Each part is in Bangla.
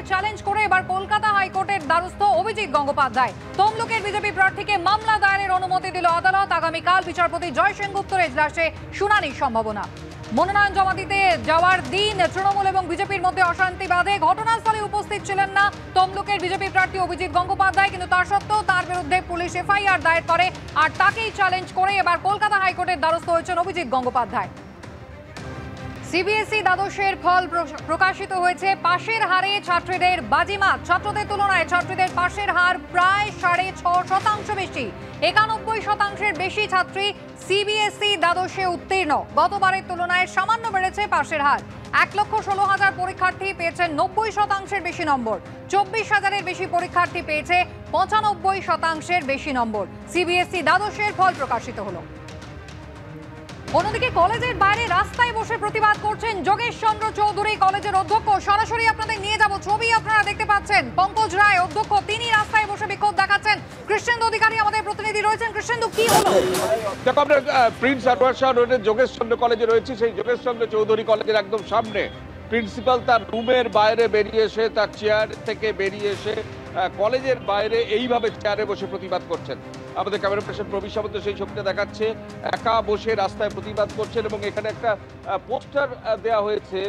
চ্যালেঞ্জ করে এবার কলকাতা হাইকোর্টের দ্বারস্থ অভিজিৎ গঙ্গোপাধ্যায়। তমলুকের বিজেপি প্রার্থীকে মামলা দায়েরের অনুমতি দিল আদালত। আগামীকাল বিচারপতি জয় সেনগুপ্তর এজলাসে শুনানির সম্ভাবনা। মনোনয়ন জমা দিতে যাওয়ার দিন তৃণমূল এবং বিজেপির মধ্যে অশান্তি বাধে। ঘটনাস্থলে উপস্থিত ছিলেন না তমলুকের বিজেপি প্রার্থী অভিজিৎ গঙ্গোপাধ্যায়, কিন্তু তা সত্ত্বেও তার বিরুদ্ধে পুলিশ এফআইআর দায়ের করে আর তাকেই চ্যালেঞ্জ করে এবার কলকাতা হাইকোর্টের দ্বারস্থ হয়েছেন অভিজিৎ গঙ্গোপাধ্যায়। সিবিএসই দ্বাদশের ফল প্রকাশিত হয়েছে। পাশের হারে ছাত্রীদের বাজিমাত। ছাত্রদের তুলনায় ছাত্রীদের পাশের হার প্রায় 6.5% বেশি। 91% বেশি ছাত্রী সিবিএসই দ্বাদশে উত্তীর্ণ। গতবারের তুলনায় সামান্য বেড়েছে পাশের হার। 1,16,000 পরীক্ষার্থী পেয়েছেন 90% বেশি নম্বর। 24,000-এর বেশি পরীক্ষার্থী পেয়েছে 95% বেশি নম্বর। সিবিএসই দ্বাদশের ফল প্রকাশিত হলো। অন্যদিকে কলেজের বাইরে রাস্তায় বসে প্রতিবাদ করছেন যোগেশ চন্দ্র চৌধুরী, কলেজের অধ্যক্ষ। সরাসরি আপনাদের নিয়ে যাব, ছবি আপনারা দেখতে পাচ্ছেন। পঙ্কজ রায় অধ্যক্ষ, তিনি রাস্তায় বসে বিক্ষোভ দেখাচ্ছেন। কৃষ্ণেন্দু অধিকারী আমাদের প্রতিনিধি রয়েছেন। কৃষ্ণেন্দু, কি হলো? দেখো, আমরা প্রিন্স আনোয়ার শাহ রোডের যোগেশ চন্দ্র কলেজে রয়েছি। সেই যোগেশ চন্দ্র চৌধুরী কলেজের একদম সামনে প্রিন্সিপাল তার রুমের বাইরে বেরিয়ে এসে, তার চেয়ার থেকে বেরিয়ে এসে কলেজের বাইরে এইভাবে চেয়ারে বসে প্রতিবাদ করছেন। আমাদের ক্যামেরা পার্সন প্রবীর সামন্ত সেই ছবিটা দেখাচ্ছে। একা বসে রাস্তায় প্রতিবাদ করছেন এবং এখানে একটা পোস্টার দেওয়া হয়েছে,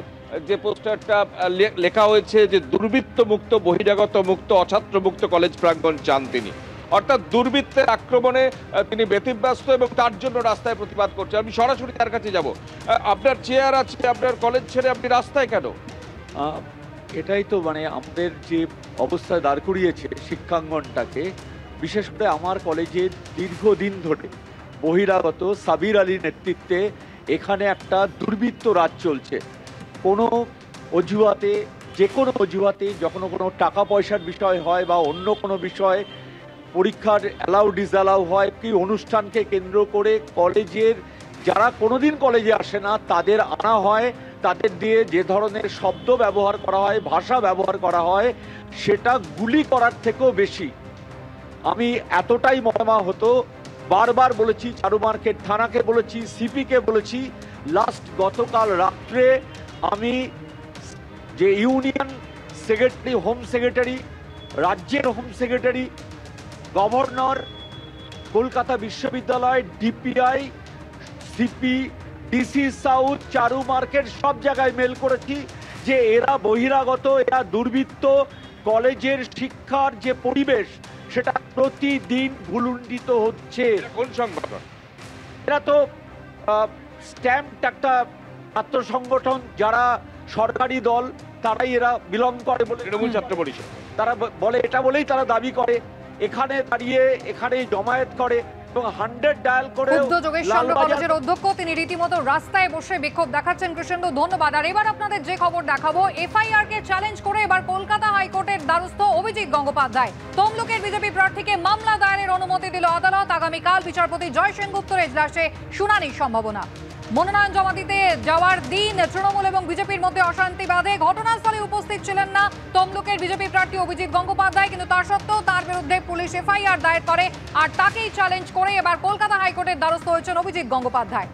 যে পোস্টারটা লেখা হয়েছে যে দুর্বৃত্ত মুক্ত, বহিরাগত মুক্ত, অছাত্র মুক্ত কলেজ প্রাঙ্গণ চান তিনি। অর্থাৎ দুর্বৃত্তের আক্রমণে তিনি ব্যতিব্যস্ত এবং তার জন্য রাস্তায় প্রতিবাদ করছে। আমি সরাসরি তার কাছে যাব। আপনার চেয়ার আছে, আপনার কলেজ ছেড়ে আপনি রাস্তায় কেন? এটাই তো আমাদের যে অবস্থায় দাঁড় করিয়েছে শিক্ষাঙ্গনটাকে, বিশেষ করে আমার কলেজের দীর্ঘদিন ধরে বহিরাগত সাবির আলীর নেতৃত্বে এখানে একটা দুর্বৃত্ত রাজ চলছে। কোনো অজুহাতে, যে কোনো অজুহাতে, যখন কোনো টাকা পয়সার বিষয় হয় বা অন্য কোনো বিষয়, পরীক্ষার অ্যালাউ ডিসঅ্যালাউ হয়, কি অনুষ্ঠানকে কেন্দ্র করে কলেজের যারা কোনোদিন কলেজে আসে না তাদের আনা হয়, তাদের দিয়ে যে ধরনের শব্দ ব্যবহার করা হয়, ভাষা ব্যবহার করা হয়, সেটা গুলি করার থেকেও বেশি। আমি এতটাই মর্মা হতো, বারবার বলেছি, চারুমার্কেট থানাকে বলেছি, সিপিকে বলেছি। গতকাল রাত্রে আমি যে ইউনিয়ন সেক্রেটারি, হোম সেক্রেটারি, রাজ্যের হোম সেক্রেটারি, গভর্নর, কলকাতা বিশ্ববিদ্যালয়, ডিপিআই, সিপি, ডিসি সাউথ, চারু মার্কেট, সব জায়গায় মেল করেছি যে এরা বহিরাগত, এরা দুর্বৃত্ত। কলেজের শিক্ষার যে পরিবেশ সেটা প্রতিদিন ভুলুণ্ঠিত হচ্ছে। কোন সংগঠন? এরা তো স্ট্যাম্প একটা ছাত্র সংগঠন, যারা সরকারি দল তারাই এরা বিলং করে বলে, তৃণমূল ছাত্র পরিষদ তারা বলে, এটা বলেই তারা দাবি করে এখানে দাঁড়িয়ে এখানে জমায়েত করে এবং 100 ডায়াল করে। যোগেশ চন্দ্র কলেজের অধ্যক্ষ, তিনি রীতিমতো রাস্তায় বসে বিক্ষোভ দেখাচ্ছেন। কৃষ্ণেন্দু, ধন্যবাদ। আর এবার আপনাদের যে খবর দেখাবো, এফআইআর কে চ্যালেঞ্জ করে এবার কলকাতা হাইকোর্টের দ্বারস্থ অভিজিৎ গঙ্গোপাধ্যায়। তমলুকের বিজেপি প্রার্থীকে মামলা দায়েরের অনুমতি দিল আদালত। আগামীকাল বিচারপতি জয় সেনগুপ্তর এজলাসে শুনানির সম্ভাবনা। মনোনয়ন জমা দিতে যাওয়ার দিন তৃণমূল এবং বিজেপির মধ্যে অশান্তি বাধে। ঘটনাস্থলে উপস্থিত ছিলেন না তমলুকের বিজেপি প্রার্থী অভিজিৎ গঙ্গোপাধ্যায়, কিন্তু তা সত্ত্বেও তার বিরুদ্ধে পুলিশ এফআইআর দায়ের করে আর তাকেই চ্যালেঞ্জ করে এবার কলকাতা হাইকোর্টের দ্বারস্থ হয়েছেন অভিজিৎ গঙ্গোপাধ্যায়।